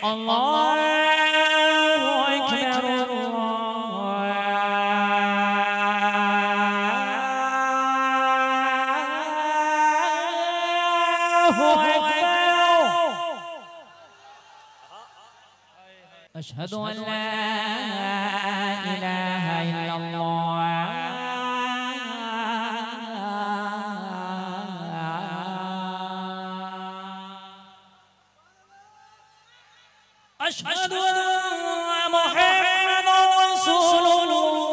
अल्लाहु अकबर अशहदु अल्ला इलाहा इल्लल्लाह अशहदु अन्ना मुहम्मदुर रसूलुल्लाह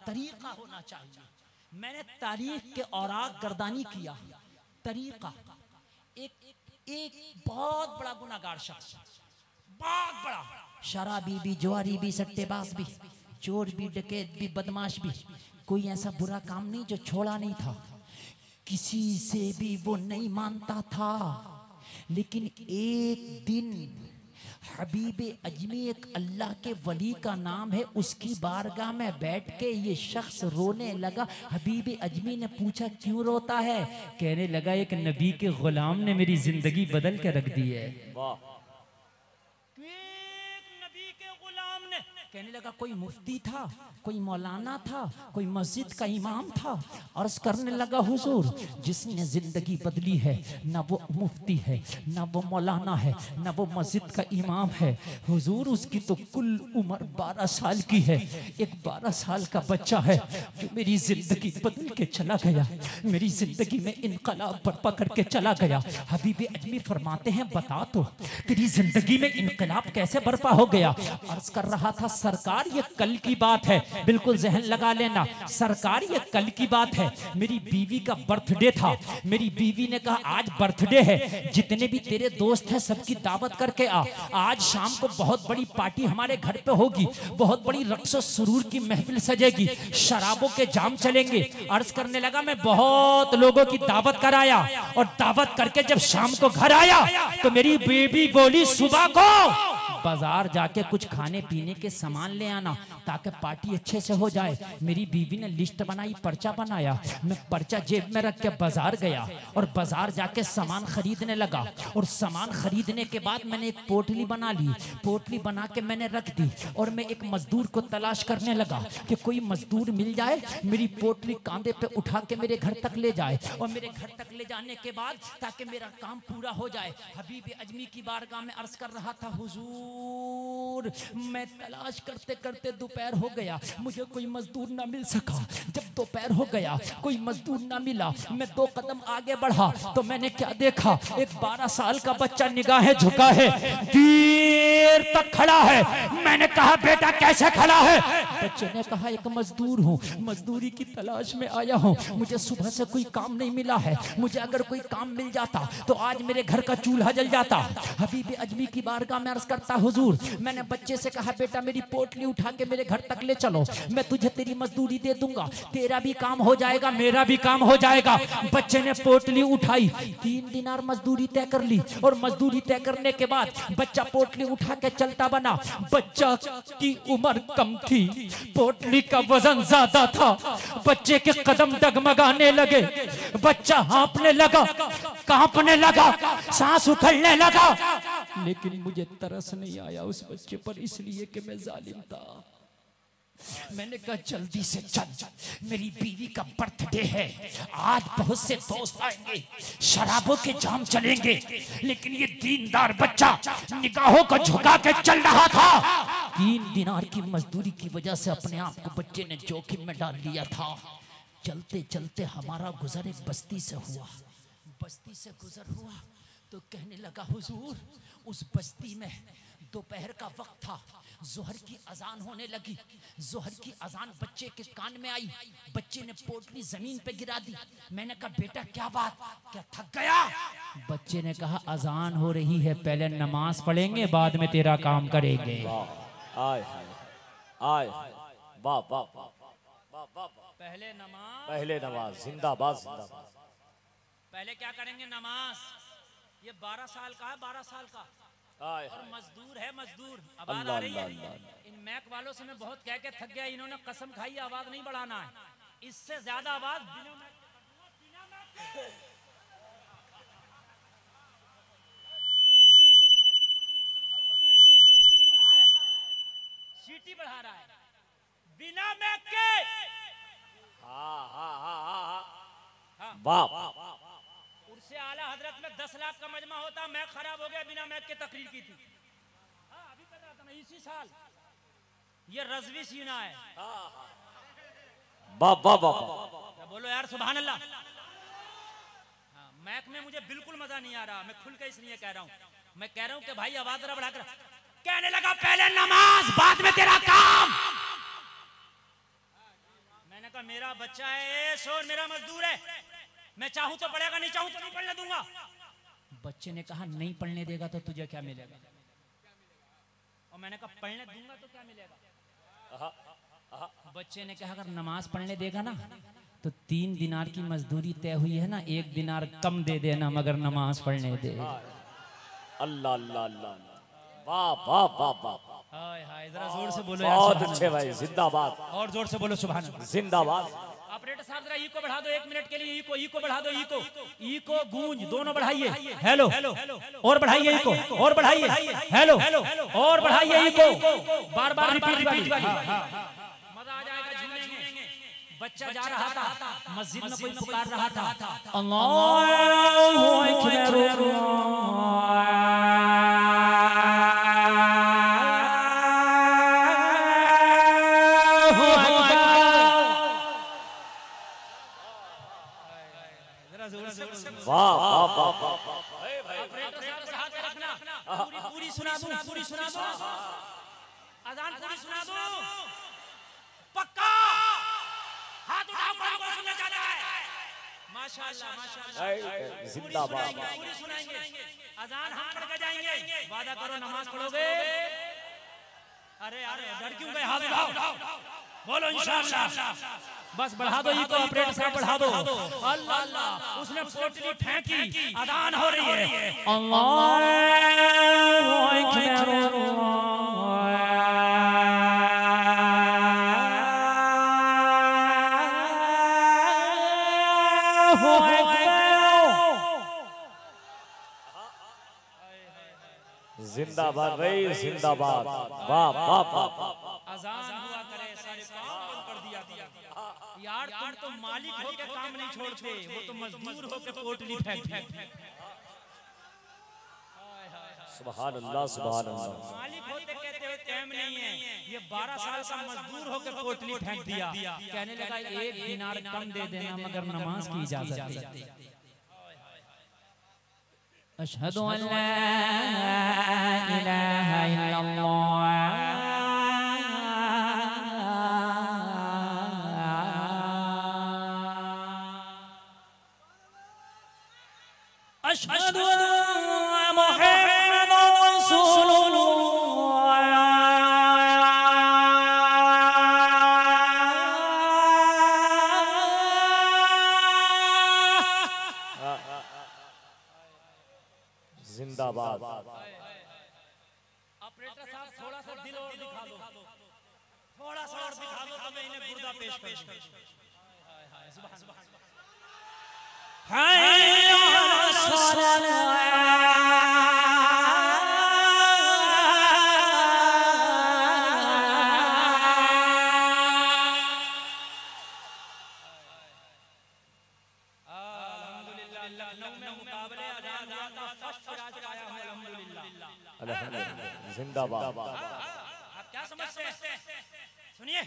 तरीका होना चाहिए। मैंने तारीख के औराक गर्दानी किया। तरीका एक बहुत बड़ा गुनाहगार शख्स, बहुत बड़ा शराबी भी, जुआरी भी, सट्टेबाज भी, चोर भी, डकैत भी, बदमाश भी, कोई ऐसा बुरा काम नहीं जो छोड़ा नहीं था। किसी से भी वो नहीं मानता था, लेकिन एक दिन हबीबे अजमी, एक अल्लाह के वली का नाम है, उसकी बारगाह में बैठ के ये शख्स रोने लगा। हबीबे अजमी ने पूछा क्यों रोता है? कहने लगा एक नबी के गुलाम ने मेरी जिंदगी बदल के रख दी है। कहने लगा कोई मुफ्ती था, कोई मौलाना था, कोई मस्जिद का इमाम था। अर्ज करने लगा हुजूर, जिसने जिंदगी बदली है ना वो मुफ्ती है, ना वो मौलाना है, ना वो मस्जिद का इमाम है। हुजूर उसकी तो कुल उम्र 12 साल की है। एक 12 साल का बच्चा है जो मेरी जिंदगी बदल के चला गया, मेरी जिंदगी में इनकलाब बर्पा करके चला गया। हबीबे अजमी फरमाते हैं बता तो तेरी जिंदगी में इनकलाब कैसे बर्पा हो गया? अर्ज कर रहा था सरकार ये कल की बात है, बिल्कुल जहन लगा लेना सरकार ये कल की बात है। मेरी बीवी का बर्थडे था, मेरी बीवी ने कहा आज बर्थडे है, जितने भी तेरे दोस्त हैं सबकी दावत करके आ, आज शाम को बहुत बड़ी पार्टी हमारे घर पे होगी, बहुत बड़ी रक्सो सुरूर की महफिल सजेगी, शराबों के जाम चलेंगे। अर्ज करने लगा मैं बहुत लोगों की दावत कराया और दावत करके जब शाम को घर आया तो मेरी बीवी बोली सुबह को बाजार जाके कुछ खाने पीने के सामान ले आना ताकि पार्टी अच्छे से हो जाए। मेरी बीवी ने लिस्ट बनाई, पर्चा बनाया, मैं पर्चा जेब में रख के बाजार गया और बाजार जाके सामान खरीदने लगा। और सामान खरीदने के बाद मैंने एक पोटली बना ली, पोटली बना के मैंने रख दी और मैं एक मजदूर को तलाश करने लगा कि कोई मजदूर मिल जाए, मेरी पोटली कांधे पे उठा के मेरे घर तक ले जाए और मेरे घर तक ले जाने के बाद ताकि मेरा काम पूरा हो जाए। हबीब अजमी की बारगाह में अर्ज कर रहा था हुजूर मैं तलाश करते करते दोपहर हो गया, मुझे कोई मजदूर ना मिल सका। जब दोपहर हो गया कोई मजदूर ना मिला, मैं 2 कदम आगे बढ़ा तो मैंने क्या देखा, एक 12 साल का बच्चा निगाहें झुका है, देर तक खड़ा है। मैंने कहा बेटा कैसे खड़ा है? बच्चे ने कहा एक मजदूर हूँ, मजदूरी की तलाश में आया हूँ, मुझे सुबह से कोई काम नहीं मिला है, मुझे अगर कोई काम मिल जाता तो आज मेरे घर का चूल्हा जल जाता। हबीब अजमी की बारगाह में अर्ज करता हुजूर मैंने बच्चे से कहा बेटा मेरी पोटली उठा के मेरे घर तक ले चलो, मैं तुझे तेरी मजदूरी दे दूंगा, तेरा भी काम हो जाएगा मेरा भी काम हो जाएगा। बच्चे ने पोटली उठाई, 3 दिनार मजदूरी तय कर ली और मजदूरी तय करने के बाद बच्चा पोटली उठा के चलता बना। बच्चा की उम्र कम थी, पोटली का वजन ज्यादा था, बच्चे के कदम डगमगाने लगे, बच्चा हाँफने लगा, कांपने लगा, सांस उखड़ने लगा। लेकिन मुझे तरस नहीं आया उस बच्चे पर, इसलिए कि मैं जालिम था। मैंने कहा जल्दी से चल, मेरी बीवी का बर्थडे है, आज बहुत से दोस्त आएंगे, शराबों के जाम चलेंगे। लेकिन ये दीनदार बच्चा निगाहों को झुका के चल रहा था। 3 दिनार की मजदूरी की वजह से अपने आप को बच्चे ने जोखिम में डाल लिया था। चलते चलते हमारा गुजर एक बस्ती से हुआ। बस्ती से गुजर हुआ तो कहने लगा हुजूर, उस बस्ती में दोपहर का वक्त था, जोहर की अजान होने लगी। जोहर की अजान बच्चे के कान में आई, बच्चे ने पोटली जमीन पे गिरा दी। मैंने कहा बेटा क्या बात, क्या थक गया? बच्चे ने कहा अजान हो रही है, पहले नमाज पढ़ेंगे, बाद में तेरा काम करेंगे। पहले नमाज, जिंदाबाद जिंदाबाद। पहले क्या करेंगे? नमाज। ये 12 साल का है, 12 साल का, और मजदूर है, मजदूर। आवाज आ रही है? इन मैक वालों से मैं बहुत कह के थक गया, इन्होंने कसम खाई आवाज नहीं बढ़ाना है, इससे ज्यादा आवाज सीटी बढ़ा रहा है बिना मैक के। उर्से आला हजरत में 10 लाख का मजमा होता, मैक खराब हो गया, बिना मैक के तकरीर की थी। अभी कर रहा था मैं इसी साल। ये रज़वी सीना है। बोलो यार सुभान अल्लाह। मैक में मुझे बिल्कुल मजा नहीं आ रहा, मैं खुल के इसलिए कह रहा हूँ। मैं कह रहा हूँ कि भाई आवाज जरा बढ़ा कर। कहने लगा पहले नमाज, बाद में तेरा काम। मैंने कहा मेरा बच्चा है, सोन मेरा मजदूर है, मैं चाहूं तो पढ़ेगा, नहीं चाहूं तो नहीं पढ़ने दूंगा। बच्चे ने कहा नहीं पढ़ने देगा तो तुझे क्या मिलेगा? और मैंने कहा पढ़ने दूंगा तो क्या मिलेगा? बच्चे ने कहा अगर नमाज पढ़ने देगा ना तो 3 दिनार की मजदूरी तय हुई है ना, 1 दिनार कम दे देना मगर नमाज पढ़ने दे। अल्लाह अल्लाह अल्लाह, वाह वाह वाह वाह, हाय हाय, जरा जोर से बोलो। बहुत अच्छे भाई, जिंदाबाद। और जोर से बोलो सुभान अल्लाह, जिंदाबाद। ऑपरेटर साहब जरा इको बढ़ा दो 1 मिनट के लिए, इको बढ़ा दो, इको गूंज दोनों बढ़ाइए। हेलो और बढ़ाइए, इको और बढ़ाइए, हेलो और बढ़ाइए, इको बार-बार रिपीट वाली। मजा आ जाएगा, झूमेंगे। बच्चा जा रहा था, मस्जिद में कोई पुकार रहा था, अल्लाहु अकबर। वाह वाह वाह वाह, पूरी सुना दूं, पूरी सुना दूं, अजान पूरी सुना दूं, पक्का? हाथ उठाओ कौन सुनना चाहता है? माशाअल्लाह माशाअल्लाह, जिंदाबाद। पूरी सुनाएंगे, अजान हम पढ़ के जाएंगे। वादा करो नमाज पढ़ोगे? अरे यार डर क्यों गए? हाथ उठाओ, बोलो इंशाअल्लाह। बस बढ़ा दो, इको ऑपरेटर साहब बढ़ा दो। अल्लाह अल्लाह, उसने पोटली फेंकी, अजान हो रही है, अल्लाहु अकबर। जिंदाबाद भाई, जिंदाबाद। वाह वाह वाह, अजान हुआ करे, सारे काम बंद कर दिया। यार तुम तो मालिक हो के काम नहीं छोड़ते, वो तो मजदूर हो के पोटली फेंकते। सुभान अल्लाह सुभान अल्लाह। मालिक होते कहते हुए टाइम नहीं है, ये 12 साल का मजदूर हो के पोटली फेंक दिया। कहने लगा 1 दिनार कम दे देना मगर नमाज की इजाजत दे। अशहदु अल्ला इलाहा इल्लल्लाह, अशहदु अन्ना मुहम्मदुर रसूलुल्लाह। जिंदाबाद। ऑपरेटर साहब थोड़ा सा दिल और दिखा दो, थोड़ा सा और दिखा दो तो मैं इन्हें गुर्दा पेश करूं। सुभान अल्लाह। लखनऊ में मुकाबले आजाद हुआ था, फर्स्ट प्राइज पाया हूं अल्हम्दुलिल्लाह। अल्हम्दुलिल्लाह, जिंदाबाद। आप क्या समझते हैं? सुनिए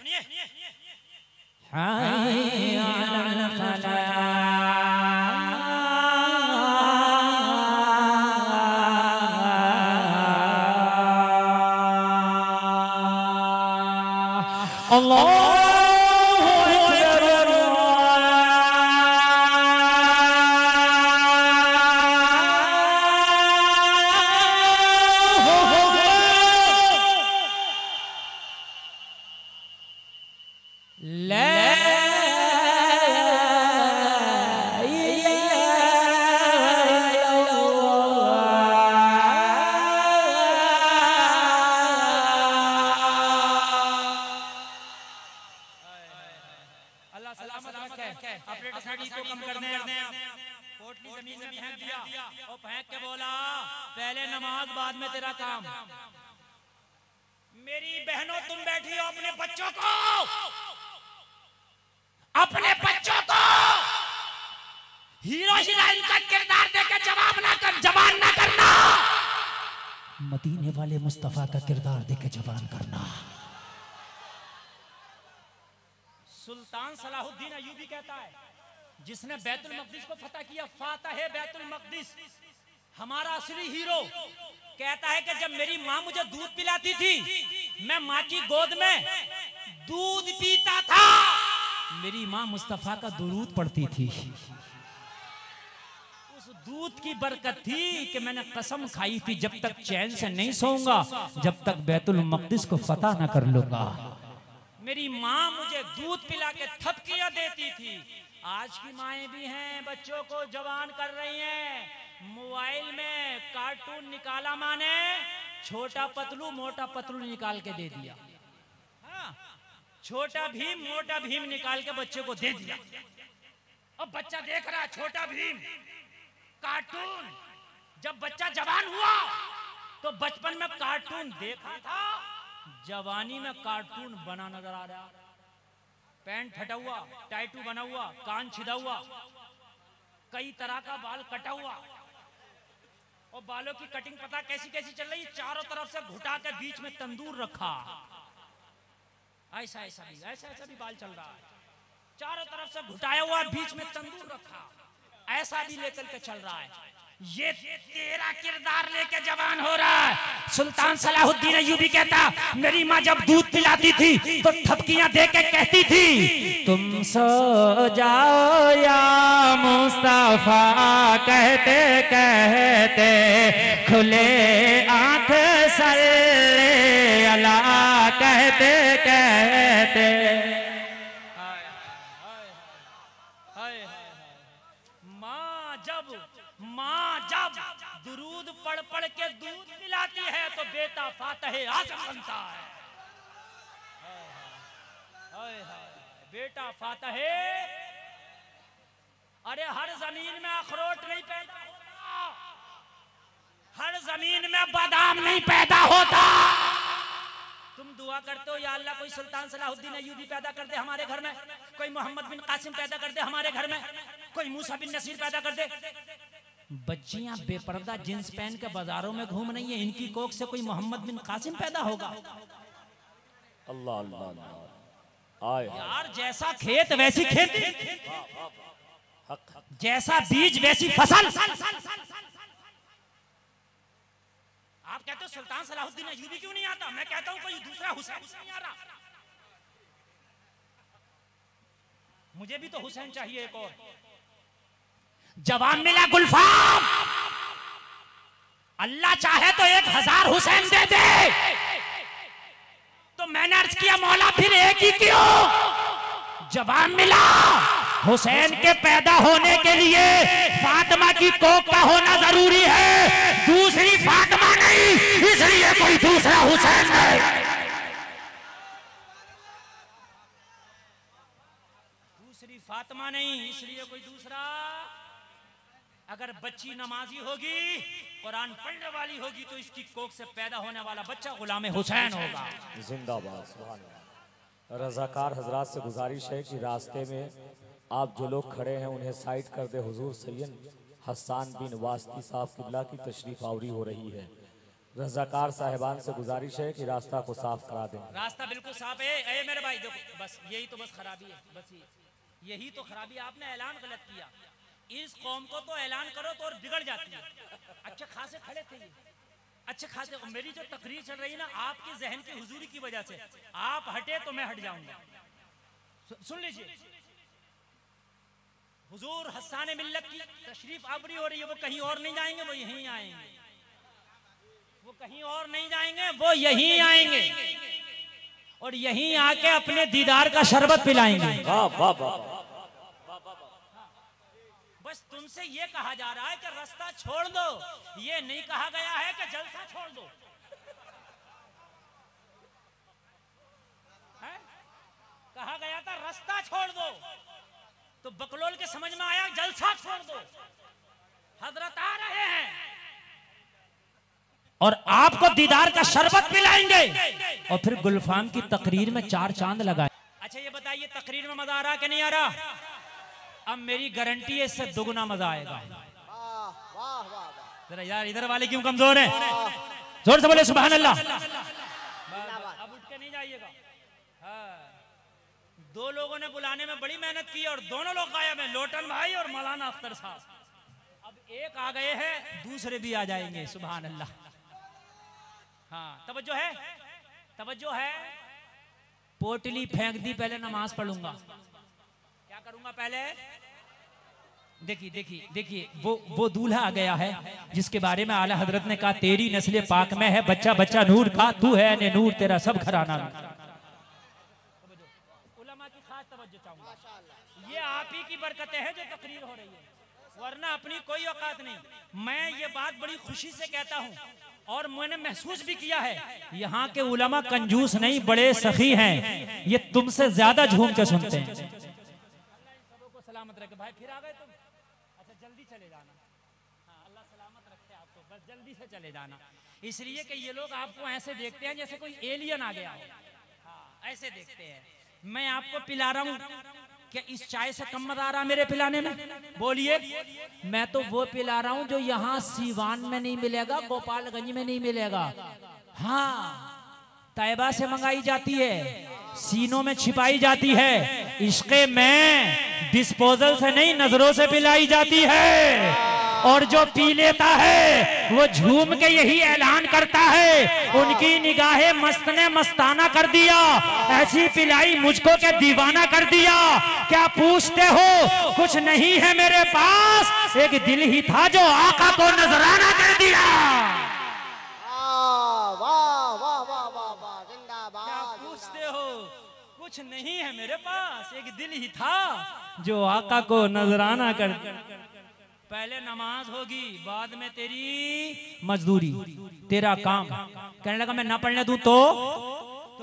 पहले नमाज बाद में तेरा काम। मेरी बहनों तुम बैठी हो अपने बच्चों को हीरो हीरोइन का किरदार देकर जवान ना करना। मदीने वाले मुस्तफा का किरदार देकर जवान करना। सुल्तान सलाहुद्दीन अय्यूबी कहता है, जिसने बैतुल मक़दिस को फतह किया, फातह बैतुल मक़दिस, हमारा असली हीरो, कहता है कि जब मेरी माँ मुझे दूध पिलाती थी, मैं माँ की गोद में दूध पीता था। मेरी माँ मुस्तफा का दुरूद पढ़ती थी। उस दूध की बरकत थी कि मैंने कसम खाई थी, जब तक चैन से नहीं सोऊंगा, जब तक बैतुल मक़दिस को फतह न कर लूंगा। मेरी माँ मुझे दूध पिला के थपकियां देती थी। आज की माएं भी हैं, बच्चों को जवान कर रही हैं। मोबाइल में कार्टून निकाला, माने छोटा पतलू मोटा पतलू निकाल के दे दिया। हाँ, छोटा भीम मोटा भीम निकाल के बच्चे को दे दिया। अब बच्चा देख रहा है छोटा भीम कार्टून। जब बच्चा जवान हुआ तो बचपन में कार्टून देखा था, जवानी में कार्टून बना नजर आ रहा। पैंट फटा हुआ, टाइटू बना हुआ, कान छिदा हुआ, कई तरह का बाल कटा हुआ, और बालों की कटिंग पता कैसी कैसी चल रही है, चारों तरफ से घुटा के बीच में तंदूर रखा। ऐसा भी बाल चल रहा है, चारों तरफ से घुटाया हुआ, बीच में तंदूर रखा, ऐसा भी लेकर के चल रहा है। ये तेरा किरदार लेके जवान हो रहा है। सुल्तान सलाहुद्दीन अय्यूबी कहता, मेरी माँ जब दूध पिलाती थी तो थपकियां दे के कहती थी, तुम सो जाओ या मुस्तफा, कहते कहते खुले आंख सल्ले अला, कहते कहते। माँ जब दुरूद पढ़ पढ़ के दूध पिलाती है तो बेटा फातहे आज़म बनता है। बेटा फातहे, अरे हर जमीन में अखरोट नहीं पैदा होता, हर जमीन में बादाम नहीं पैदा होता। तुम दुआ करते हो, या अल्लाह कोई सुल्तान सलाहुद्दीन अय्यूबी पैदा कर दे हमारे घर में, कोई मोहम्मद बिन कासिम पैदा कर दे हमारे घर में, कोई मूसा बिन नसीर पैदा कर दे। बच्चियां बेपर्दा जींस पहन के बाजारों में घूम रही हैं, इनकी कोख से कोई मोहम्मद बिन कासिम पैदा होगा? अल्लाह अल्लाह। यार जैसा खेत वैसी खेती, जैसा बीज वैसी फसल। आप कहते हो सुल्तान सलाहुद्दीन अय्यूबी क्यों नहीं आता? मैं कहता हूं कोई दूसरा हुसैन नहीं आ रहा। मुझे भी तो हुसैन चाहिए एक और। जवान मिला गुलफाम, अल्लाह चाहे तो 1000 हुसैन दे दे। तो मैंने अर्ज किया, मौला फिर एक ही क्यों? जवान मिला, हुसैन के पैदा होने के लिए फातिमा की कोख का होना जरूरी है, दूसरी फातिमा नहीं, इसलिए कोई दूसरा हुसैन नहीं। दूसरी फातिमा नहीं, इसलिए कोई दूसरा। अगर बच्ची नमाजी होगी, कुरान पढ़ने वाली होगी, तो इसकी कोख से पैदा होने वाला बच्चा गुलाम हुसैन होगा। जिंदाबाद। सुभान अल्लाह। रज़ाकार हजरात से गुजारिश है कि रास्ते में आप जो लोग खड़े हैं उन्हें साइड कर दे। हुजूर सैयद हसन बिन वास्ती साहब किबला की तशरीफ आवरी हो रही है। रजाकार साहिबान से गुजारिश है कि रास्ता को साफ करा दें। रास्ता बिल्कुल साफ है। ए मेरे भाई देखो, बस यही तो बस खराबी है, बस यही तो खराबी। आपने ऐलान गलत किया। इस कौम को तो ऐलान करो तो और बिगड़ जाती है। अच्छे खासे खड़े थे ये, अच्छे खासे। मेरी जो तकरीर चल रही है ना, आपके जहन की हुजूरी की वजह से, आप हटे तो मैं हट जाऊंगा। सुन लीजिए, हुजूर हस्सान मिल्लत की तशरीफ आवरी हो रही है। वो कहीं और नहीं जाएंगे, वो यहीं आएंगे। वो कहीं और नहीं जाएंगे, वो यहीं आएंगे और यहीं आके अपने दीदार का शरबत पिलाएंगे। वाह वाह वाह। बस तुमसे ये कहा जा रहा है कि रास्ता छोड़ दो, ये नहीं कहा गया है कि जलसा छोड़ दो। है? कहा गया था रास्ता छोड़ दो, तो बकलोल के समझ में आया जलसा छोड़ दो। हजरत आ रहे हैं और आपको दीदार का शरबत पिलाएंगे और फिर गुलफाम की तकरीर में 4 चांद लगाए। अच्छा ये बताइए, तकरीर में मजा आ रहा कि नहीं आ रहा? अब मेरी गारंटी है, इससे दुगना मजा आएगा। जरा यार इधर वाले क्यों कमजोर हैं? जोर से बोले सुभान अल्लाह। अब उठ के नहीं जाइएगा। हाँ, 2 लोगों ने बुलाने में बड़ी मेहनत की और दोनों लोग गायब हैं, लोटन भाई और मौलाना अख्तर साहब। अब एक आ गए हैं, दूसरे भी आ जाएंगे। सुभान अल्लाह। हाँ, तवज्जो है, तवज्जो है। पोटली फेंक दी, पहले नमाज पढ़ूंगा। क्या करूंगा पहले? देखिए देखिए देखिए, वो दूल्हा आ गया है जिसके बारे में आला हजरत ने कहा, तेरी नस्ल पाक में है बच्चा बच्चा नूर का, तू है ने नूर, तेरा सब घराना। उलमा की खास तवज्जो चाहूंगा। ये आप ही की बरकतें हैं जो तकरीर हो रही है, वरना अपनी कोई औकात नहीं। मैं ये बात बड़ी खुशी से कहता हूँ और मैंने महसूस भी किया है, यहाँ के उलमा कंजूस नहीं, बड़े सखी हैं। ये तुमसे ज्यादा झूम के सुनते हैं। सबों को सलामत रखे भाई। फिर आ गए तुम? अच्छा जल्दी चले जाना। हाँ, अल्लाह सलामत रखे आपको, बस जल्दी से चले जाना। इसलिए कि ये लोग आपको ऐसे देखते हैं जैसे कोई एलियन आ गया हो। हाँ, ऐसे देखते हैं। मैं आपको पिला रहा हूँ, क्या इस चाय से कम मजा आ रहा मेरे पिलाने में? बोलिए। मैं तो वो पिला रहा हूं जो यहाँ सीवान में नहीं मिलेगा, गोपालगंज में नहीं मिलेगा। हाँ, तैयबा से मंगाई जाती है, सीनों में छिपाई जाती है। इश्क़े में डिस्पोजल से नहीं, नजरों से पिलाई जाती है। और जो पी लेता है वो झूम के यही ऐलान करता है, उनकी निगाहें मस्त ने मस्ताना कर दिया, ऐसी पिलाई मुझको क्या दीवाना कर दिया। क्या पूछते हो? कुछ नहीं है मेरे पास, एक दिल ही था जो आका को नजराना कर दिया। क्या पूछते हो? कुछ नहीं है मेरे पास, एक दिल ही था जो आका को नजराना कर दिया। पहले नमाज होगी, बाद में तेरी मजदूरी, तेरा काम। कहने लगा मैं ना पढ़ने दूं तो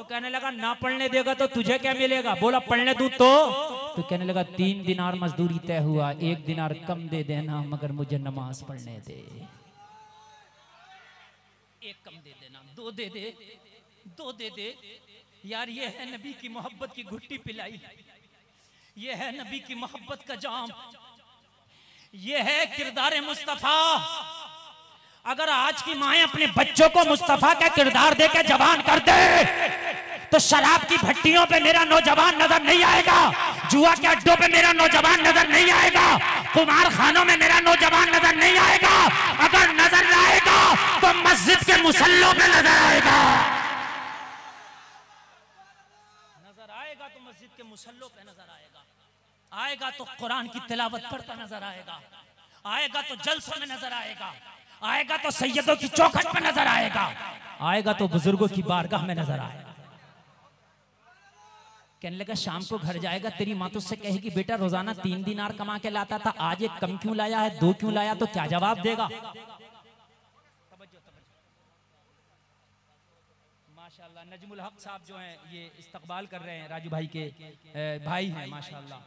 कहने लगा ना पढ़ने देगा तो तुझे क्या मिलेगा? बोला पढ़ने दूं तो कहने लगा 3 दिनार मजदूरी तय हुआ, 1 दिनार कम दे देना मगर मुझे नमाज पढ़ने दे। 1 कम दे देना, 2 दे दे, 2 दे दे। यार ये है नबी की मोहब्बत की घुट्टी पिलाई, ये है नबी की मोहब्बत का जाम, ये है किरदार मुस्तफा। अगर आज की माएं अपने बच्चों को मुस्तफा का किरदार देकर जवान कर दे तो शराब की भट्टियों पे मेरा नौजवान नजर नहीं आएगा, जुआ के अड्डों पे मेरा नौजवान नजर नहीं आएगा, कुमार खानों में मेरा नौजवान नजर नहीं आएगा। अगर नजर आएगा तो मस्जिद के मुसल्लों पे नजर आएगा। नजर आएगा तो मस्जिद के मुसल्लों पे नजर आएगा, आएगा तो कुरान की तिलावत करता नजर आएगा, आएगा तो जलसों में नजर आएगा, आएगा तो सैयदों की चौखट पे नजर आएगा, आएगा तो बुजुर्गों की बारगाह में नजर आएगा। कहने लगा शाम को घर जाएगा, तेरी माँ तुझसे कहेगी बेटा रोजाना 3 दिनार कमा के लाता था, आज 1 कम क्यों लाया है, 2 क्यों लाया, तो क्या जवाब देगा? माशाल्लाह नजमुल हक साहब जो हैं ये इस्तकबाल कर रहे हैं, राजू भाई के भाई हैं माशाल्लाह।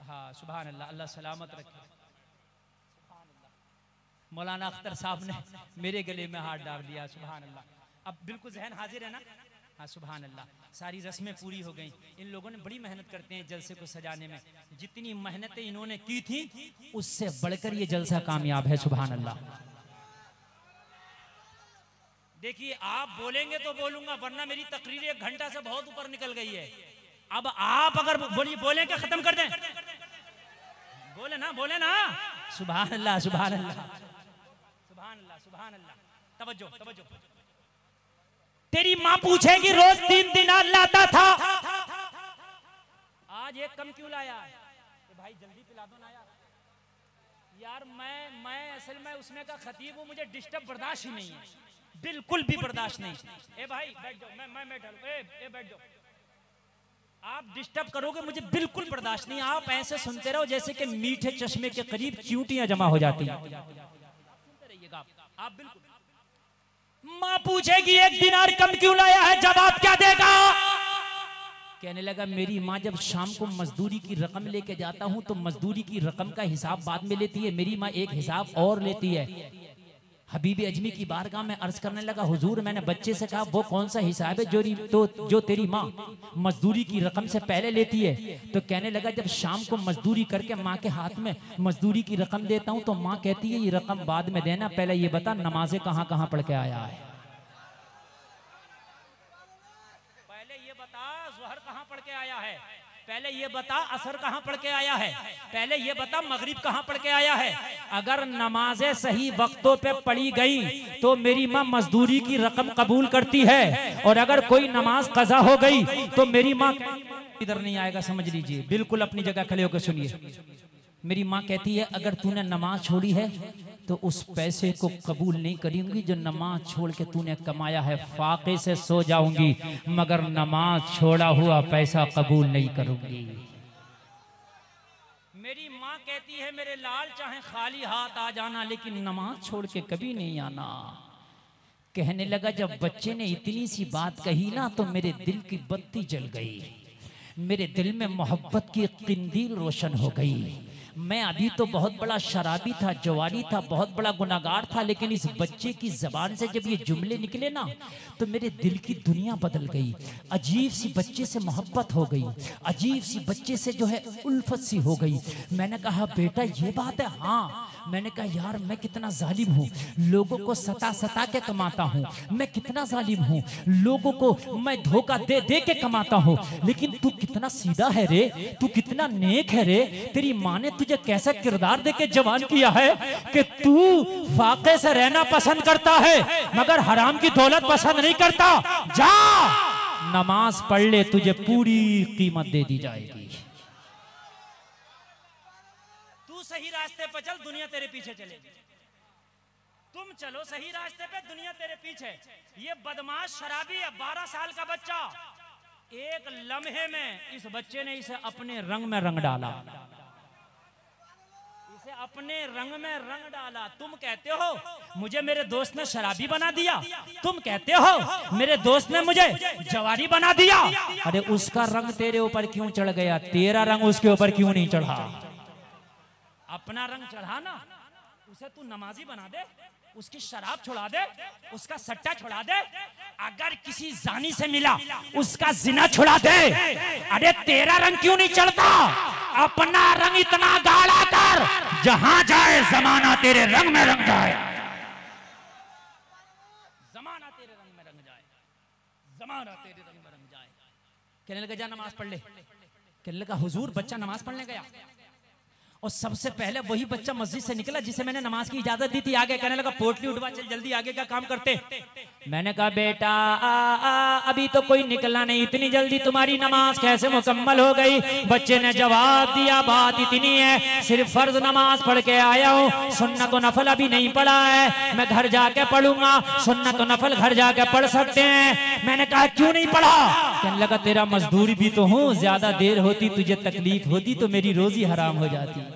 हाँ सुभान अल्लाह, अल्लाह सलामत रखे। मौलाना अख्तर साहब ने मेरे गले में हाथ डाल दिया, सुभान अल्लाह। अब बिल्कुल जहन हाजिर है ना? हाँ सुभान अल्लाह, सारी रस्में पूरी हो गई। इन लोगों ने बड़ी मेहनत करते हैं जलसे को सजाने में, जितनी मेहनतें इन्होंने की थी उससे बढ़कर ये जलसा कामयाब है। सुभान अल्लाह। देखिए आप बोलेंगे तो बोलूंगा, वरना मेरी तकरीर 1 घंटा से बहुत ऊपर निकल गई है। अब आप अगर बोले क्या खत्म कर दें? बोले ना, बोले ना। सुभान अल्लाह, सुभान अल्लाह, सुभान अल्लाह, सुभान अल्लाह। तवज्जो, तवज्जो। तेरी माँ पूछेगी रोज 3 दिनार लाता था, आज 1 कम क्यों लाया? तो भाई जल्दी पिला दो ना यार। मैं असल में उसमें का खतीब हूँ, मुझे डिस्टर्ब बर्दाश्त ही नहीं है, बिल्कुल भी बर्दाश्त नहीं। ए भाई बैठ जाओ, मैं ए बैठ जाओ। आप डिस्टर्ब करोगे मुझे बिल्कुल बर्दाश्त नहीं। आप ऐसे सुनते रहो जैसे कि मीठे चश्मे के करीब चींटियां जमा हो जाती हैं। सुनते रहिएगा आप बिल्कुल। माँ पूछेगी 1 दिनार कम क्यों लाया है, जवाब क्या देगा? कहने लगा मेरी माँ जब शाम को मजदूरी की रकम लेके जाता हूँ तो मजदूरी की रकम का हिसाब बाद में लेती है, मेरी माँ एक हिसाब और लेती है। हबीबी अजमी की बारगाह में अर्ज करने लगा, हुजूर मैंने बच्चे से कहा वो कौन सा हिसाब है जो तेरी माँ मजदूरी की रकम से पहले लेती है? तो कहने लगा जब शाम को मजदूरी करके माँ के हाथ में मजदूरी की रकम देता हूँ तो माँ कहती है ये रकम बाद में देना, पहले ये बता नमाजें कहाँ कहाँ पढ़ के आया है। पहले ये बता ज़ोहर कहाँ पढ़ के आया है, पहले ये बता असर कहाँ पढ़ के आया है, पहले ये बता मगरिब कहाँ पढ़ के आया है। अगर नमाजें सही वक्तों पे पढ़ी गई तो मेरी माँ मजदूरी की रकम कबूल करती है, और अगर कोई नमाज कज़ा हो गई तो मेरी माँ इधर नहीं आएगा, समझ लीजिए, बिल्कुल अपनी जगह खड़े होकर सुनिए। मेरी माँ कहती है अगर तूने नमाज छोड़ी है तो उस पैसे को कबूल नहीं करूंगी जो नमाज छोड़ के तूने कमाया है, फाके से सो जाऊंगी मगर नमाज छोड़ा हुआ पैसा कबूल नहीं करूंगी। मेरी माँ कहती है मेरे लाल चाहे खाली हाथ आ जाना लेकिन नमाज छोड़ के कभी नहीं आना। कहने लगा जब बच्चे ने इतनी सी बात कही ना तो मेरे दिल की बत्ती जल गई, मेरे दिल में मोहब्बत की किंदील रोशन हो गई। मैं अभी तो बहुत बड़ा शराबी था, जवानी था, बहुत बड़ा गुनाहगार था, लेकिन इस बच्चे की जबान से जब ये जुमले निकले ना तो मेरे दिल की दुनिया बदल गई। अजीब सी बच्चे से मोहब्बत हो गई, अजीब सी बच्चे से जो है उल्फत सी हो गई। मैंने कहा बेटा ये बात है? हाँ। मैंने कहा यार मैं कितना जालिम हूँ, लोगों को सता सता के कमाता हूँ, मैं कितना जालिम हूँ, लोगों को मैं धोखा दे दे के कमाता हूँ, लेकिन तू कितना सीधा है रे, तू कितना नेक है रे। तेरी माँ ने तुझे कैसा किरदार देके जवान किया है कि तू फाके से रहना पसंद करता है मगर हराम की दौलत पसंद नहीं करता। जा नमाज पढ़ ले, तुझे पूरी कीमत दे दी जाएगी। तू सही रास्ते पर चल, दुनिया तेरे पीछे चलेगी। तुम चलो सही रास्ते पे, दुनिया तेरे पीछे। ये बदमाश शराबी है, 12 साल का बच्चा, एक लम्हे में इस बच्चे ने इसे अपने रंग में रंग डाला, अपने रंग में रंग डाला। तुम कहते हो मुझे मेरे दोस्त ने शराबी बना दिया, तुम कहते हो मेरे दोस्त ने मुझे जवारी बना दिया। अरे उसका रंग तेरे ऊपर क्यों चढ़ गया, तेरा रंग उसके ऊपर क्यों नहीं चढ़ा? अपना रंग चढ़ा ना, उसे तू नमाजी बना दे, उसकी शराब छुड़ा दे, उसका सट्टा छुड़ा दे, अगर किसी जानी से मिला उसका जिना छुड़ा दे। अरे तेरा रंग क्यों नहीं चढ़ता? अपना रंग इतना गाढ़ा कर जहां जाए जमाना तेरे रंग में रंग जाए, जमाना तेरे रंग में रंग जाए, जमाना तेरे रंग में रंग जाए। कहने लगा जा नमाज पढ़ ले। कहने लगा हुजूर बच्चा नमाज पढ़ने गया और सबसे पहले वही बच्चा मस्जिद से निकला जिसे मैंने नमाज की इजाजत दी थी। आगे कहने लगा पोटली उठवा, चल जल्दी आगे का काम करते। मैंने कहा बेटा अभी तो कोई निकला नहीं, इतनी जल्दी तुम्हारी नमाज कैसे मुकम्मल हो गई? बच्चे ने जवाब दिया बात इतनी है, सिर्फ फर्ज नमाज पढ़ के आया हूँ, सुन्नत और नफल अभी नहीं पढ़ा है, मैं घर जाके पढ़ूंगा, सुन्नत और नफल घर जाके पढ़ सकते हैं। मैंने कहा क्यों नहीं पढ़ा? कहने लगा तेरा मजदूर भी तो हूँ, ज्यादा देर होती तुझे तकलीफ होती तो मेरी रोजी हराम हो जाती।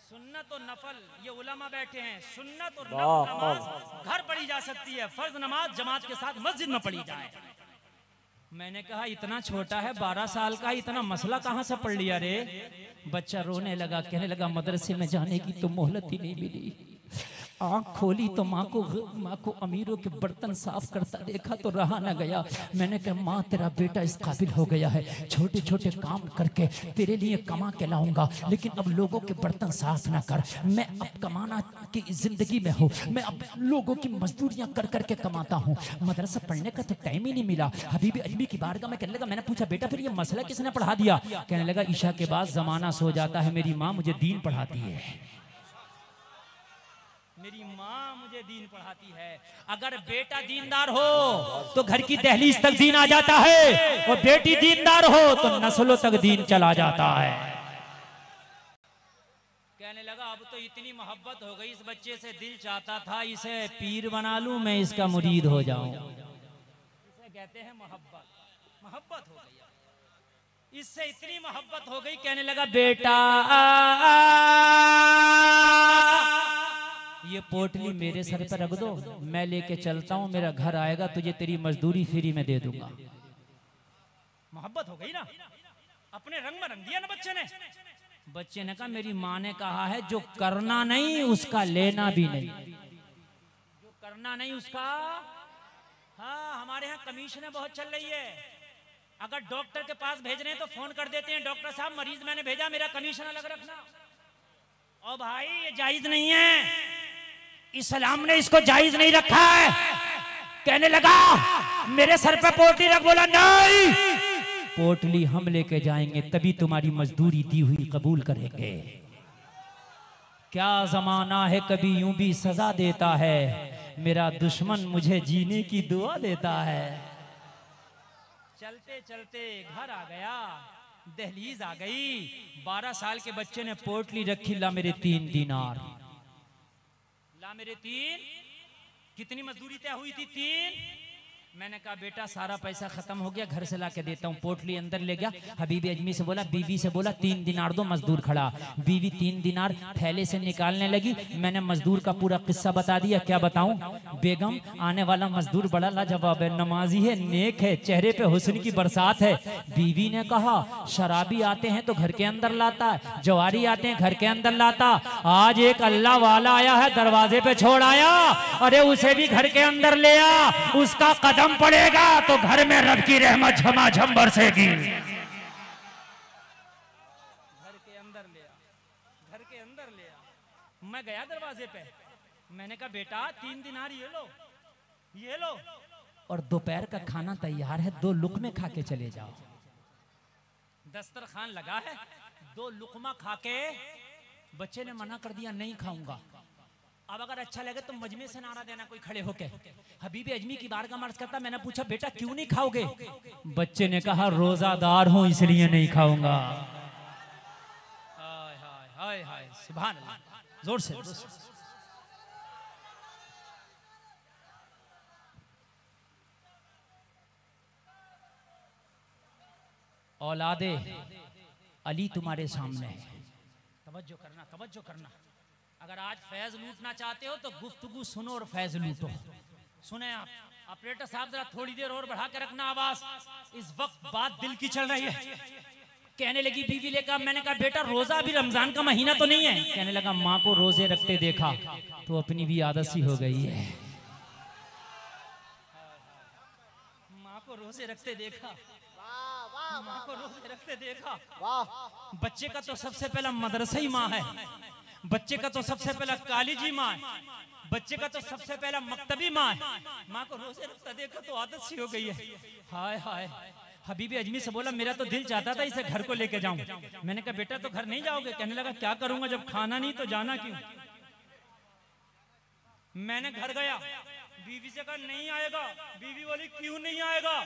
सुन्नत और नफल, ये उलमा बैठे हैं, सुन्नत और नमाज घर पढ़ी जा सकती है, फर्ज नमाज जमात के साथ मस्जिद में पढ़ी जाए। मैंने कहा इतना छोटा है, 12 साल का, इतना मसला कहाँ से पढ़ लिया रे? बच्चा रोने लगा, कहने लगा मदरसे में जाने की तो मोहलत ही नहीं मिली, आँख खोली तो माँ को अमीरों के बर्तन साफ करता देखा तो रहा न गया। मैंने कहा माँ तेरा बेटा इस काबिल हो गया है, छोटे छोटे काम करके तेरे लिए कमा के लाऊंगा, लेकिन अब लोगों के बर्तन साफ ना कर। मैं अब कमाना की जिंदगी में हूँ, मैं अब लोगों की मजदूरियाँ कर करके कमाता हूँ। मदरसा पढ़ने का तो टाइम ही नहीं मिला। हबीब अजमी की बारगाह में कहने लगा, मैंने पूछा बेटा फिर ये मसला किसने पढ़ा दिया? कहने लगा ईशा के बाद जमाना सो जाता है, मेरी माँ मुझे दीन पढ़ाती है, मेरी माँ मुझे दीन पढ़ाती है। अगर बेटा दीनदार हो तो घर की दहलीज तक दीन आ जाता है, और बेटी दीनदार हो तो नस्लों तक दीन चला जाता है। कहने लगा अब तो इतनी मोहब्बत हो गई इस बच्चे से, दिल चाहता था इसे पीर बना लूं, मैं इसका मुरीद हो जाऊं। इसे कहते हैं मोहब्बत, मोहब्बत हो गई, इससे इतनी मोहब्बत हो गई। कहने लगा बेटा ये पोटली मेरे सर पर रख दो, मैं लेके चलता हूँ, मेरा घर आएगा, तुझे तेरी मजदूरी फ्री में दे दूंगा। मोहब्बत हो गई ना, अपने रंग में रंग दिया ना बच्चे ने। बच्चे ने कहा मेरी माँ ने कहा है जो करना नहीं उसका लेना भी नहीं, जो करना नहीं उसका। हाँ हमारे यहाँ कमीशनें बहुत चल रही है, अगर डॉक्टर के पास भेज रहे हैं तो फोन कर देते हैं, डॉक्टर साहब मरीज मैंने भेजा, मेरा कमीशन अलग रखना। और भाई ये जायज नहीं है, इस्लाम ने इसको जायज नहीं रखा है। कहने लगा मेरे सर पे पोटली रख, बोला नहीं, पोटली हम लेके जाएंगे तभी तुम्हारी मजदूरी दी हुई कबूल करेंगे। क्या जमाना है, कभी यूं भी सजा देता है, मेरा दुश्मन मुझे जीने की दुआ देता है। चलते चलते घर आ गया, दहलीज आ गई, 12 साल के बच्चे ने पोटली रखी, ला मेरे 3 दिनार, ला मेरे 3। कितनी मजदूरी तय हुई थी? 3। मैंने कहा बेटा सारा पैसा खत्म हो गया, घर से ला के देता हूँ। पोटली अंदर ले गया, हबीब अजमी से बोला, बीवी से बोला 3 दिनार दो, मजदूर खड़ा। बीवी 3 दिनार थैले से निकालने लगी। मैंने मजदूर का पूरा किस्सा बता दिया। क्या बताऊं बेगम, आने वाला मजदूर बड़ा लाजवाब है, नमाजी है, नेक है, चेहरे पे हुस्न की बरसात है। बीवी ने कहा शराबी आते हैं तो घर के अंदर लाता है, जवारी आते हैं घर के अंदर लाता, आज एक अल्लाह वाला आया है दरवाजे पे छोड़ आया, अरे उसे भी घर के अंदर ले आ, उसका कदम पड़ेगा तो घर में रब की रहमत झमाझम बरसेगी। घर के अंदर ले आ, घर के अंदर ले आ। मैं गया दरवाजे पे, मैंने कहा बेटा 3 दिनार ये लो, ये लो, और दोपहर का खाना तैयार है, 2 लुकमे खा के चले जाओ। दस्तरखान लगा है, 2 लुकमा खा के। बच्चे ने मना कर दिया, नहीं खाऊंगा। अब अगर अच्छा लगे तो मजमे से नारा देना कोई खड़े होके। हबीब अजमी की बारगाह मर्ज करता, मैंने पूछा बेटा क्यों नहीं खाओगे? बच्चे ने कहा रोजादार हूं इसलिए नहीं खाऊंगा। हाय हाय हाय हाय, सुभान अल्लाह, जोर से, जोर से। औलादे अली तुम्हारे सामने है, तवज्जो करना, तवज्जो करना। अगर आज फैज लूटना चाहते हो तो गुफ्तगू सुनो और फैज लूटो। सुने आप, ऑपरेटर साहब जरा थोड़ी देर और बढ़ा के रखना आवाज, इस वक्त बात दिल की चल रही है। कहने लगी बीवी लेकर, मैंने कहा बेटा रोजा अभी रमजान का महीना तो नहीं है? कहने लगा माँ को रोजे रखते देखा तो अपनी भी आदत सी हो गई है। माँ को रोजे रखते देखा, माँ को रोजे रखते देखा। बच्चे का तो सबसे पहला मदरसा ही माँ है, बच्चे का तो सबसे पहला कॉलेजी माँ है, बच्चे का तो सबसे पहला मक्तबी माँ है। माँ को रोजे रखता देखा तो आदत सी हो गई है। हाय हाय, हबीब अजमी से बोला मेरा तो दिल चाहता था इसे घर को लेके जाऊं। मैंने कहा बेटा तो घर नहीं जाओगे? कहने लगा क्या करूंगा, जब खाना नहीं तो जाना क्यों? मैंने घर गया, बीवी से कहा नहीं आएगा। बीवी बोली क्यों नहीं आएगा?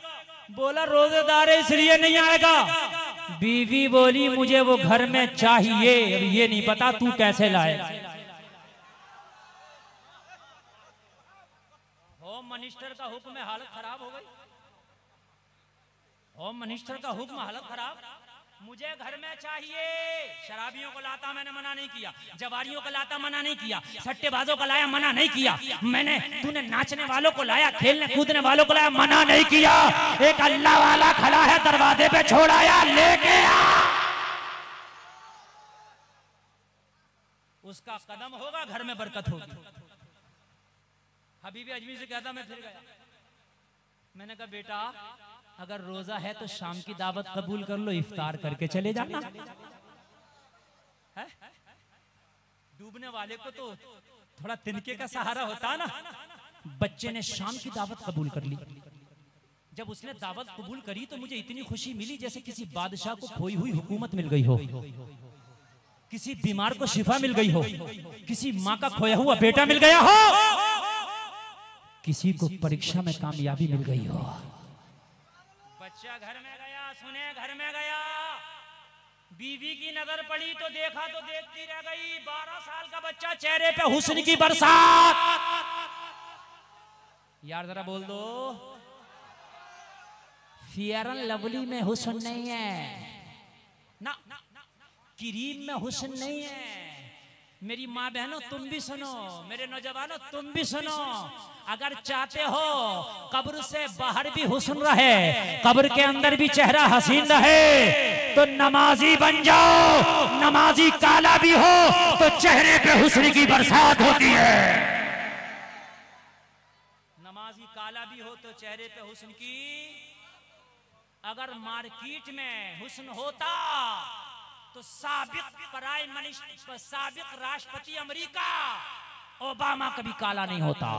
बोला रोजेदार है इसलिए नहीं आएगा। बीवी बोली मुझे वो घर में चाहिए, अब ये नहीं पता तू कैसे लाए। होम मिनिस्टर का हुक्म है, हालत खराब हो गई। होम मिनिस्टर का हुक्म, हालत खराब। मुझे घर में चाहिए। शराबियों को लाता मैंने मना नहीं किया, जवारियों को लाता मना नहीं किया, सट्टेबाजों को लाया मना नहीं किया, मैंने तूने नाचने वालों को लाया, खेलने कूदने वालों को लाया मना नहीं किया। एक अल्लाह वाला खड़ा है दरवाजे पे, छोड़ आया, लेके आ। उसका कदम होगा घर में बरकत होगी। हबीबी अजमी से कहता मैं फिर गया। मैंने कहा बेटा अगर रोजा है तो शाम की दावत कबूल कर लो, इफ्तार करके चले जाना। है? डूबने वाले को तो थोड़ा तिनके का सहारा होता ना। बच्चे ने शाम की दावत कबूल कर ली। जब उसने दावत कबूल करी तो मुझे इतनी खुशी मिली जैसे किसी बादशाह को खोई हुई हुकूमत मिल गई हो, किसी बीमार को शिफा मिल गई हो, किसी माँ का खोया हुआ बेटा मिल गया हो, किसी को परीक्षा में कामयाबी मिल गई हो। बच्चा घर में गया, सुने घर में गया, बीवी की नजर पड़ी तो देखा तो देखती रह गई। 12 साल का बच्चा, चेहरे पे हुस्न की बरसात। यार जरा बोल दो, फेयर एंड लवली में हुस्न नहीं है ना, क्रीम में हुस्न नहीं है। मेरी माँ बहनों तुम भी सुनो, मेरे नौजवानों तुम भी सुनो, अगर चाहते हो कब्र से बाहर भी हुस्न रहे, कब्र के अंदर भी चेहरा हसीन रहे, तो नमाजी बन जाओ। नमाजी काला भी हो तो चेहरे पे हुस्न की बरसात होती है। नमाजी काला भी हो तो चेहरे पे हुस्न की। अगर मार्केट में हुस्न होता तो साबिक राष्ट्रपति अमेरिका ओबामा कभी काला नहीं होता।